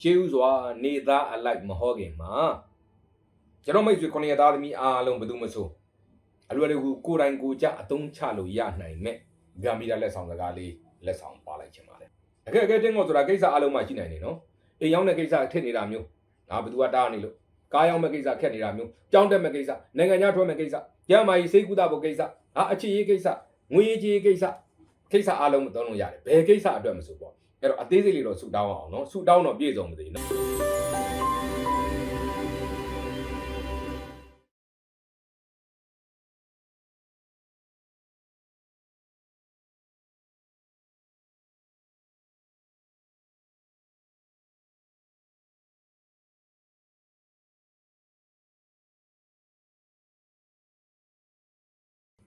ကျေးဇူးစွာနေသားအလိုက်မဟောခင်မှာကျွန်တော်မိတ်ဆွေ9ရက်သားသမီးအားလုံးဘယ်သူမဆိုအလွယ်တကူကိုယ်တိုင်ကိုကြအသုံးချလို့ရနိုင်မဲ့ဂမ်ဘီယာလက်ဆောင်စကားလေးလက်ဆောင်ပါလိုက်ခြင်းပါလေအခက်အခဲတင်းကောဆိုတာကိစ္စအားလုံးမှရှိနိုင်တယ်နော်အိမ်ရောက်တဲ့ကိစ္စထစ်နေတာမျိုးဒါဘယ်သူကတားနေလို့ကားရောက်မဲ့ကိစ္စခက်နေတာမျိုးကြောင်းတက်မဲ့ကိစ္စနိုင်ငံခြားထွက်မဲ့ကိစ္စကျမ်းမာရေးစိတ်ကူးတာဖို့ကိစ္စအခြေရေးကိစ္စငွေရေးကြေးကိစ္စအားလုံးမသုံးလို့ရတယ်ဘယ်ကိစ္စအတွက်မဆိုပေါ့အဲ့တော့အသေးစိတ်လေးတော့ဆူတောင်းအောင်နော်ဆူတောင်းတော့ပြည့်စုံမသေးနော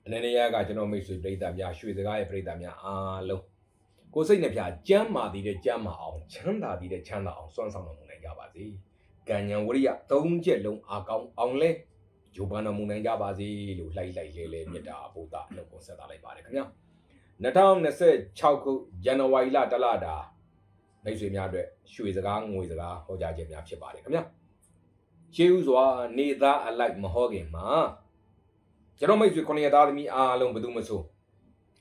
်အနေနဲ့ကကျွန်တော်မိတ်ဆွေပရိသတ်များရွှေစကားရဲ့ပရိသတ်များအားလုံးကိုစိတ်နှပြကျမ်းမာသည်တဲ့ကျမ်းမာအောင်ချမ်းသာသည်တဲ့ချမ်းသာအောင်စွမ်းဆောင်တော်မူနိုင်ကြပါစေ။ကံဉဏ်ဝရိယ၃ချက်လုံးအားကောင်းအောင်လဲဂျိုးပန်တော်မူနိုင်ကြပါစေလို့လိုက်လဲမြတ်တာဘုဒ္ဓအလုပ်ကိုဆက်သလိုက်ပါတယ်ခင်ဗျာ။2026ခုဇန်နဝါရီလတလတာမိတ်ဆွေများအတွက်ရွှေစကားငွေစကားဟောကြားခြင်းများဖြစ်ပါတယ်ခင်ဗျာ။ကျေးဇူးစွာနေသားအလိုက်မဟောခင်မှာကျွန်တော်မိတ်ဆွေ9ရက်သားသမီးအားလုံးဘယ်သူမဆို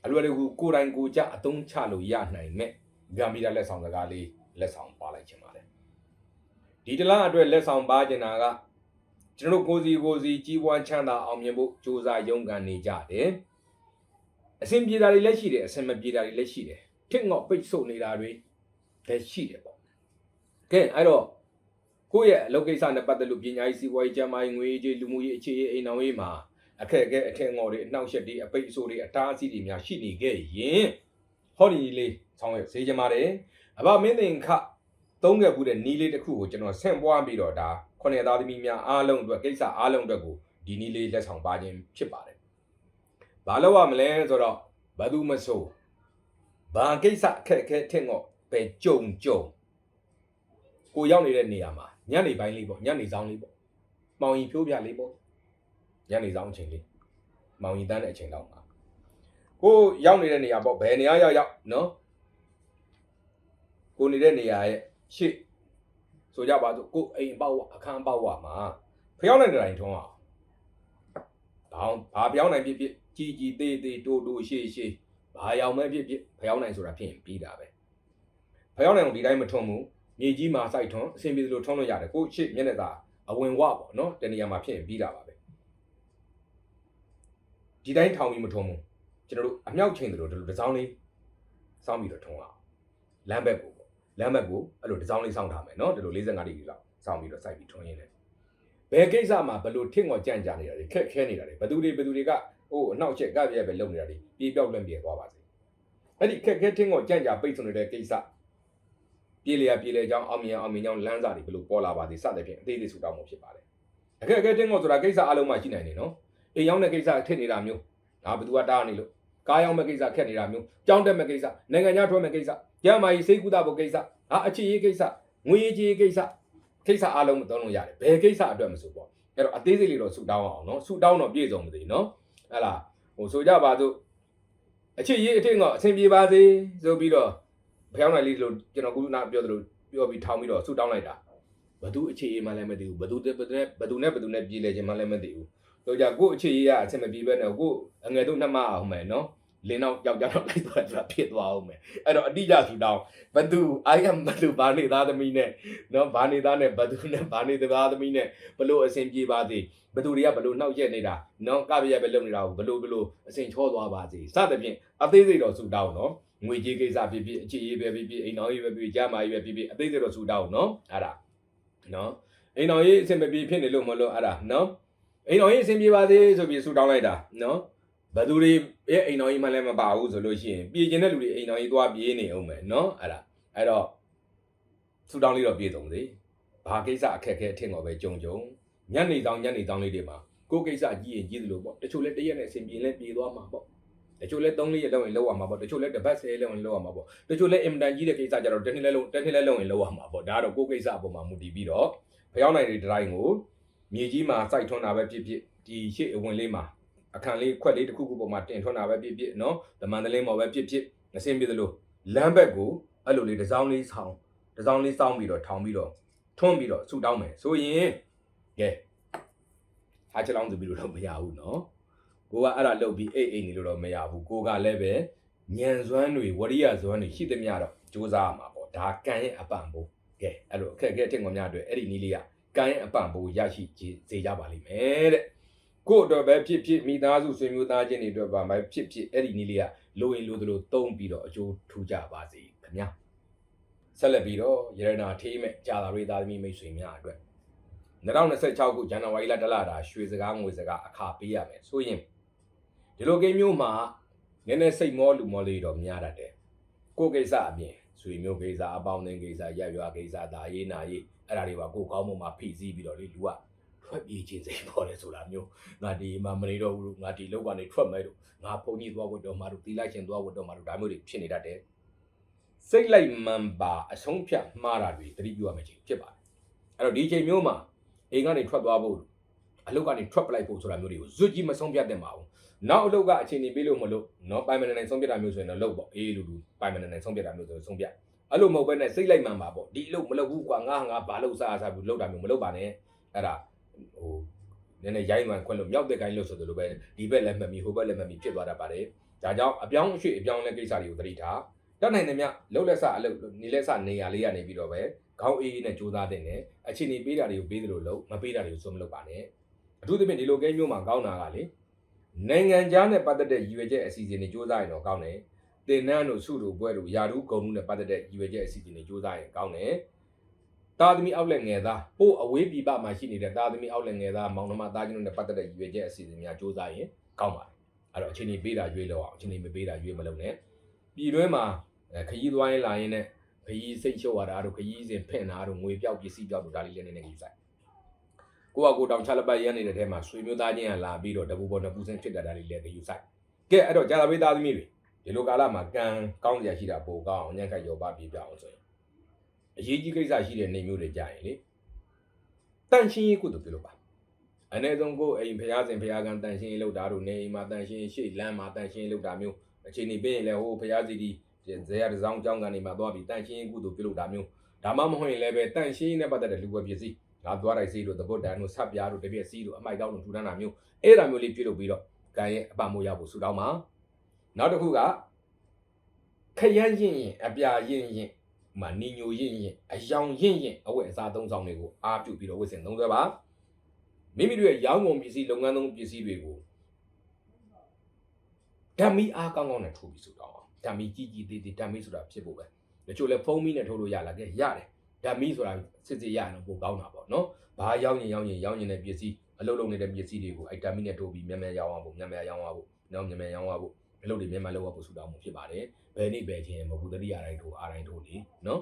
အလွယ်တကူကိုယ်တိုင်ကိုကြအသုံးချလို့ရနိုင်မဲ့ဂမ်ဘီယာလက်ဆောင်စကားလေးလက်ဆောင်ပါလိုက်ခြင်းပါလေဒီတလားအတွက်လက်ဆောင်ပါကျင်တာကကျွန်တော်ကိုစီကြီးပွားချမ်းသာအောင်မြင်ဖို့စူးစမ်းရုန်းကန်နေကြတယ်အဆင်ပြေတာတွေလည်းရှိတယ်အဆင်မပြေတာတွေလည်းရှိတယ်ထစ်ငေါ့ပိတ်ဆို့နေတာတွေလည်းရှိတယ်ပေါ့ကဲအဲ့တော့ကိုယ့်ရဲ့အလုပ်ကိစ္စနဲ့ပတ်သက်လို့ပညာရေးစီးပွားရေးကျန်းမာရေးငွေကြေးလူမှုရေးအခြေရေးအိမ်အောင်ရေးမှာအခက်အခဲအထင်ငေါ်တွေအနှောက်အယှက်တွေအပိတ်အဆို့တွေအတားအဆီးတွေများရှိနေခဲ့ရင်ဟောဒီလေးဆောင်ရွက်စေချင်ပါတယ်အဘမင်းသင်ခသုံးခဲ့ဘူးတဲ့နီးလေးတစ်ခုကိုကျွန်တော်ဆင့်ပွားပြီးတော့ဒါ9ရက်သားသမီးများအားလုံးအတွက်ကိစ္စအားလုံးအတွက်ကိုဒီနီးလေးလက်ဆောင်ပါခြင်းဖြစ်ပါတယ်ဘာလို့ရမလဲဆိုတော့ဘာသူမဆိုဘာကိစ္စအခက်အခဲထင်ငေါ်ပဲကြုံကိုရောက်နေတဲ့နေရာမှာညနေပိုင်းလေးပေါ့ညနေဆောင်လေးပေါ့မောင်ရင်ဖြိုးပြလေးပေါ့ညနေဆောင်အချိန်လေးမောင်ရင်တန်းတဲ့အချိန်လောက်မှာကိုရောက်နေတဲ့နေရာပေါ့ဘယ်နေရာရောက်နော်ကိုနေတဲ့နေရာရဲ့ရှေ့ဆိုကြပါစို့ကိုအိမ်ပေါက်အခန်းပေါက်မှာဖျောင်းနိုင်တဲ့တိုင်းထုံးအောင်ဘာဖျောင်းနိုင်ဖြစ်ကြီးသေးတိုးရှေ့ဘာရောက်မဲ့ဖြစ်ဖျောင်းနိုင်ဆိုတာဖြစ်ရင်ပြီးတာပဲဖျောင်းနိုင်ကိုဒီတိုင်းမထုံးဘူးမြေကြီးမှာစိုက်ထုံးအဆင်ပြေလို့ထုံးလို့ရတယ်ကိုရှေ့မျက်နှာသာအဝင်ဝပေါ့နော်တနေရာမှာဖြစ်ရင်ပြီးတာပါပဲဒီတိုင်းထောင်ပြီးမထုံးဘူးကျွန်တော်တို့အမြောက်ချိန်တယ်လို့ဒီလိုတစ်စောင်းလေးစောင်းပြီးတော့ထုံးအောင်လမ်းဘက်ကိုအဲ့လိုတစ်စောင်းလေးစောင်းထားမယ်နော်ဒီလို45ဒီဂရီလောက်စောင်းပြီးတော့စိုက်ပြီးထုံးရင်းတယ်ဘယ်ကိစ္စမှာဘလို့ထင့်ငေါ်ကြံ့ကြာနေတာတွေခက်ခဲနေတာတွေဘသူတွေကဟိုအနှောက်အယှက်ကပြည့်ပဲလုံနေတာတွေပြေးပြောက်လွင့်ပြေးသွားပါစေအဲ့ဒီခက်ခဲထင့်ငေါ်ကြံ့ကြာပိတ်ဆိုနေတဲ့ကိစ္စပြေးလေကြောင်းအောင်မြင်ကြောင်းလမ်းစာတွေဘလို့ပေါ်လာပါစေစသဖြင့်အသေးသေးဆူတောင်းမှုဖြစ်ပါတယ်အခက်အခဲထင့်ငေါ်ဆိုတာကိစ္စအလုံးမှရှိနိုင်တယ်နော်အိမ်ရောက်တဲ့ကိစ္စထစ်နေတာမျိုးဒါဘယ်သူကတားနေလို့ကားရောက်မဲ့ကိစ္စခက်နေတာမျိုးကြောင်းတက်မဲ့ကိစ္စနိုင်ငံခြားထွက်မဲ့ကိစ္စကျမ်းမာရေးစိတ်ကူးတာဖို့ကိစ္စအခြေရေးကိစ္စငွေရေးကြေးကိစ္စအားလုံးမသုံးလို့ရတယ်ဘယ်ကိစ္စအတွက်မဆိုပေါ့အဲ့တော့အသေးစိတ်လေးတော့ဆူတောင်းအောင်နော်ဆူတောင်းတော့ပြည့်စုံမသေးနော်ဟဲ့လားဟိုဆိုကြပါစို့အခြေရေးအထင်ကအဆင်ပြေပါစေဆိုပြီးတော့ဖျောင်းနိုင်လေးလို့ကျွန်တော်ခုနပြောသလိုပြောပြီးထောင်းပြီးတော့ဆူတောင်းလိုက်တာဘသူအခြေရေးမှလည်းမသိဘူးဘသူနဲ့ပြေးလဲခြင်းမှလည်းမသိဘူးတို့ကြကိုအခြေရေးကအဆင်မပြေပဲနဲ့ကိုအငယ်တို့နှမအောင်မယ်နော်လင်းတော့ယောက်ျားတော့လိုက်သွားတာဖြစ်သွားအောင်မယ်အဲ့တော့အတိအကျဆူတောင်းဘသူအိုင်ကဘသူဘာနေသားသမီးနဲ့နော်ဘာနေသားနဲ့ဘသူနဲ့ဘာနေသားသမီးနဲ့ဘလို့အဆင်ပြေပါစေဘသူတွေကဘလို့နှောက်ရက်နေတာနော်ကပြရက်ပဲလုပ်နေတာကိုဘလို့အဆင်ချောသွားပါစေစသဖြင့်အသေးစိတ်တော့ဆူတောင်းနော်ငွေကြေးကိစ္စဖြစ်အခြေရေးပဲဖြစ်အိမ်တော်ရေးပဲဖြစ်ကြားမာရေးပဲဖြစ်အသေးစိတ်တော့ဆူတောင်းနော်အဲ့ဒါနော်အိမ်တော်ရေးအဆင်မပြေဖြစ်နေလို့မလို့အဲ့ဒါနော်အိမ်တော်ရေးအဆင်ပြေပါစေဆိုပြီးဆူတောင်းလိုက်တာနော်ဘယ်သူတွေရဲ့အိမ်တော်ကြီးမှလည်းမပါဘူးဆိုလို့ရှိရင်ပြေကျင်တဲ့လူတွေအိမ်တော်ကြီးသွားပြေးနေအောင်မယ်နော်အဲ့တော့ဆူတောင်းလေးတော့ပြေဆုံးသေးဘာကိစ္စအခက်ခဲအထင်တော့ပဲကြုံညနေတောင်းလေးတွေမှာကိုကိစ္စကြီးရင်ကြီးသလိုပေါ့တချို့လဲတရက်နဲ့အဆင်ပြေလဲပြေသွားမှာပေါ့တချို့လဲ3-4ရက်လောက်ရင်လောက်ရမှာပေါ့တချို့လဲတစ်ပတ်10လောက်ရင်လောက်ရမှာပေါ့တချို့လဲအင်မတန်ကြီးတဲ့ကိစ္စကြတော့တစ်နှစ်လဲလောက်ရင်လောက်ရမှာပေါ့ဒါကတော့ကိုကိစ္စအပေါ်မှာမူတည်ပြီးတော့ဖျောင်းနိုင်တဲ့တိုင်းကိုမြေကြီးမှာစိုက်ထွန်းတာပဲဖြစ်ဒီရှေ့အဝင်လေးမှာအခန်းလေးခွက်လေးတစ်ခုခုပေါ်မှာတင်ထွန်းတာပဲဖြစ်နော်တမန်တလင်းပေါ်ပဲဖြစ်အဆင်ပြေသလိုလမ်းဘက်ကိုအဲ့လိုလေးတစ်စောင်းလေးဆောင် တစောင်းလေးစောင်းပြီးတော့ထောင်ပြီးတော့ထွန်းပြီးတော့ဆူတောင်းမယ်ဆိုရင်ကဲအားချက်လောင်းသူပြီးလို့တော့မရဘူးနော်ကိုကအဲ့ဒါလုပ်ပြီးအိတ်နေလို့တော့မရဘူးကိုကလည်းပဲညံစွမ်းတွေဝရိယစွမ်းတွေရှိသမျှတော့စူးစမ်းရမှာပေါ့ဒါကံရဲ့အပံ့ပိုးကဲအဲ့လိုအခက်အခဲတင်ခွန်များအတွက်အဲ့ဒီနည်းလေးကကံရဲ့အပံ့ပိုးရရှိစေကြပါလိမ့်မယ်တဲ့ကို့အတွက်ပဲဖြစ်မိသားစုဆွေမျိုးသားချင်းတွေအတွက်ပါပဲဖြစ်အဲ့ဒီနည်းလေးကလိုရင်လိုသလိုသုံးပြီးတော့အကျိုးထူးကြပါစေခင်ဗျာဆက်လက်ပြီးတော့ရတနာထေးမဲ့ကြာသာရိသားသမီးမိတ်ဆွေများအတွက်2026ခုဇန်နဝါရီလ1လတာရွှေစကားငွေစကားအခါပေးရမယ်ဆိုရင်ဒီလိုကိန်းမျိုးမှာနည်းနည်းစိတ်မောလူမောလေးတော့များတတ်တယ်ကိုကိစ္စအပြင်ဆွေမျိုးကိစ္စအပေါင်းအသင်းကိစ္စရက်ရွာကိစ္စဒါရေးနာရေးအဲ့ဒါတွေပါကိုကောင်းမှုမှာဖိစီးပြီးတော့လေလူကထွက်ပြေးခြင်းစိတ်ပေါ်တယ်ဆိုတာမျိုးငါဒီမှာမနေတော့ဘူးငါဒီလောက်ကနေထွက်မယ်လို့ငါဘုံကြီးသွားဝတ်တော့မှတို့တီလိုက်ရှင်သွားဝတ်တော့မှတို့ဒါမျိုးတွေဖြစ်နေတတ်တယ်စိတ်လိုက်မှန်ပါအဆုံးဖြတ်မှားတာတွေသတိပြုရမယ့်ချိန်ဖြစ်ပါတယ်အဲ့တော့ဒီချိန်မျိုးမှာအိမ်ကနေထွက်သွားဖို့အလုပ်ကနေထွက်ပလိုက်ဖို့ဆိုတာမျိုးတွေကိုဇွတ်ကြီးမဆုံးဖြတ်သင့်ပါဘူးနောက်အလုပ်ကအချိန်ကြီးပေးလို့မလို့နော်ပိုင်မနေနိုင်ဆုံးဖြတ်တာမျိုးဆိုရင်တော့လုပ်ပေါ့အေးလူပိုင်မနေနိုင်ဆုံးဖြတ်တာမျိုးဆိုဆုံးဖြတ်အဲ့လိုမဟုတ်ဘဲနဲ့စိတ်လိုက်မှန်ပါပေါ့ဒီအလုပ်မလုပ်ဘူးကွာငါဘာလုပ်စားဘူးလုပ်တာမျိုးမလုပ်ပါနဲ့အဲ့ဒါဟိုနည်းနည်းရိုင်းမှန်ခွင့်လို့မြောက်တဲ့ကိုင်းလို့ဆိုသလိုပဲဒီဘက်လည်းမှတ်မိဟိုဘက်လည်းမှတ်မိဖြစ်သွားတတ်ပါတယ်ဒါကြောင့်အပြောင်းအရွှေ့အပြောင်းလဲကိစ္စတွေကိုသတိထားတတ်နိုင်တဲ့မြလှုပ်လက်စအလုပ်နေလက်စနေရာလေးကနေပြီးတော့ပဲခေါင်းအေးနဲ့ကြိုးစားတဲ့နဲ့အချိန်ကြီးပေးတာတွေကိုပေးသလိုလုပ်မပေးတာတွေကိုစွန့်မလုပ်ပါနဲ့အထူးသဖြင့်ဒီလိုကိန်းမျိုးမှာကောင်းတာကလေနိုင်ငံခြားနဲ့ပတ်သက်တဲ့ရည်ရွယ်ချက်အစီအစဉ်တွေစ조사ရင်တော့ကောင်းတယ်တင်နန်းတို့စုတို့ဘွဲတို့ယာတူးဂုံတို့နဲ့ပတ်သက်တဲ့ရည်ရွယ်ချက်အစီအစဉ်တွေစ조사ရင်ကောင်းတယ်တာသမီအောက်လက်ငယ်သားပို့အဝေးပြပမှာရှိနေတဲ့တာသမီအောက်လက်ငယ်သားမောင်နှမသားချင်းတို့နဲ့ပတ်သက်တဲ့ရည်ရွယ်ချက်အစီအစဉ်များစ조사ရင်ကောင်းပါတယ်အဲ့တော့အချိန်ကြီးပေးတာရွေးလို့အောင်အချိန်ကြီးမပေးတာရွေးမလုပ်နဲ့ပြည်တွင်းမှာခရီးသွားရင်လာရင်နဲ့ခရီးစိတ်ချုပ်ရတာတို့ခရီးစဉ်ဖင့်တာတို့ငွေပြောက်ပစ္စည်းပြောက်တို့ဒါလေးလည်းနည်းနည်းကြီးဆိုင်ကိုကကိုတောင်ချလက်ပတ်ရမ်းနေတဲ့ထဲမှာဆွေမျိုးသားချင်းကလာပြီးတော့တပူပေါ်နှစ်ပူစင်းဖြစ်တတ်တာလေးလည်းယူဆိုင်ကဲအဲ့တော့ကြာသာပေးသားသမီးတွေဒီလိုကာလမှာကံကောင်းစရာရှိတာပိုကောင်းအောင်ညံ့ခိုက်ရောပါပြပြအောင်ဆိုရင်အရေးကြီးကိစ္စရှိတဲ့နေမျိုးတွေကြာရင်လေတန်ရှင်းရေးကုသိုလ်ပြုလုပ်ပါအနည်းဆုံးကိုအိမ်ဖျားစဉ်ဖျားကံတန်ရှင်းရေးလုပ်တာတို့နေအိမ်မှာတန်ရှင်းရှေ့လမ်းမှာတန်ရှင်းရေးလုပ်တာမျိုးအချိန်နေပေးရင်လည်းဟိုဖျားစီဒီဇေယျတစောင်းကျောင်းကနေမှသွားပြီးတန်ရှင်းရေးကုသိုလ်ပြုလုပ်တာမျိုးဒါမှမဟုတ်ရင်လည်းပဲတန်ရှင်းရေးနဲ့ပတ်သက်တဲ့လူဝယ်ပစ္စည်းငါသွားလိုက်စီးတို့သဘုတ်တန်တို့ဆက်ပြားတို့တပြည့်စီးတို့အမိုက်ကောင်းတို့ထူထမ်းတာမျိုးအဲ့ဒါမျိုးလေးပြုလုပ်ပြီးတော့ကံရဲ့အပံ့မိုးရဖို့ဆုတောင်းပါနောက်တစ်ခုကခရမ်းရင်အပြာရင်မနီညိုရင်အယောင်ရင်အဝတ်အစားသုံးဆောင်တွေကိုအားပြုပြီးတော့ဝတ်ဆင်သုံးစွဲပါမိမိတို့ရဲ့ရောင်းကုန်ပစ္စည်းလုပ်ငန်းသုံးပစ္စည်းတွေကိုဓာမီအားကောင်းကောင်းနဲ့ထိုးပြီးဆုတောင်းအောင်ဓာမီကြီးသေးဓာမီဆိုတာဖြစ်ဖို့ပဲတချို့လည်းဖုံးမီနဲ့ထိုးလို့ရလာခဲ့ရတယ်ဓာမီဆိုတာစစ်ရရင်တော့ပိုကောင်းတာပေါ့နော်ဘာရောင်းရင်တဲ့ပစ္စည်းအလုပ်လုပ်နေတဲ့ပစ္စည်းတွေကိုဓာမီနဲ့ထိုးပြီးမြန်ရောင်းအောင်ဖို့နော်မြန်ရောင်းအောင်ဖို့အလုပ်တွေမြန်လုပ်ဖို့ဆုတောင်းမှုဖြစ်ပါတယ်ဘယ်နေ့ဘယ်ချင်းမဟုတ်ဘူးတတိယတိုင်းထိုးအားတိုင်းထိုးလေနော်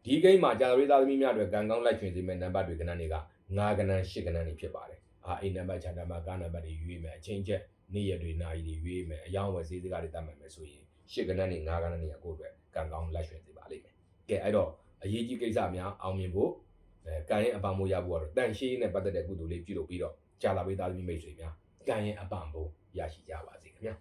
ဒီကိန်းမှာကြာရိသားသမီးများတွေကံကောင်းလိုက်ချွင်စေမဲ့နံပါတ်တွေကဏ္ဍတွေက9ကဏ္ဍ10ကဏ္ဍတွေဖြစ်ပါတယ်အိမ်နံပါတ်ခြားနံပါတ်ကားနံပါတ်တွေရွေးမယ်အချင်းချက်နေ့ရက်တွေနာရီတွေရွေးမယ်အယောင်းဝယ်ဈေးစကားတွေတတ်မှတ်မယ်ဆိုရင်10ကဏ္ဍနဲ့9ကဏ္ဍတွေကကိုယ့်အတွက်ကံကောင်းလိုက်ချွင်စေပါလိမ့်မယ်ကဲအဲ့တော့အရေးကြီးကိစ္စများအောင်မြင်ဖို့ကံရဲ့အပံ့မိုးရဖို့ကတော့တန်ရှင်းနဲ့ပတ်သက်တဲ့ကုသိုလ်လေးပြုလုပ်ပြီးတော့ကြာလာပေးသားသမီးမိတ်ဆွေများကံရဲ့အပံ့မိုးရရှိကြပါစေခင်ဗျာ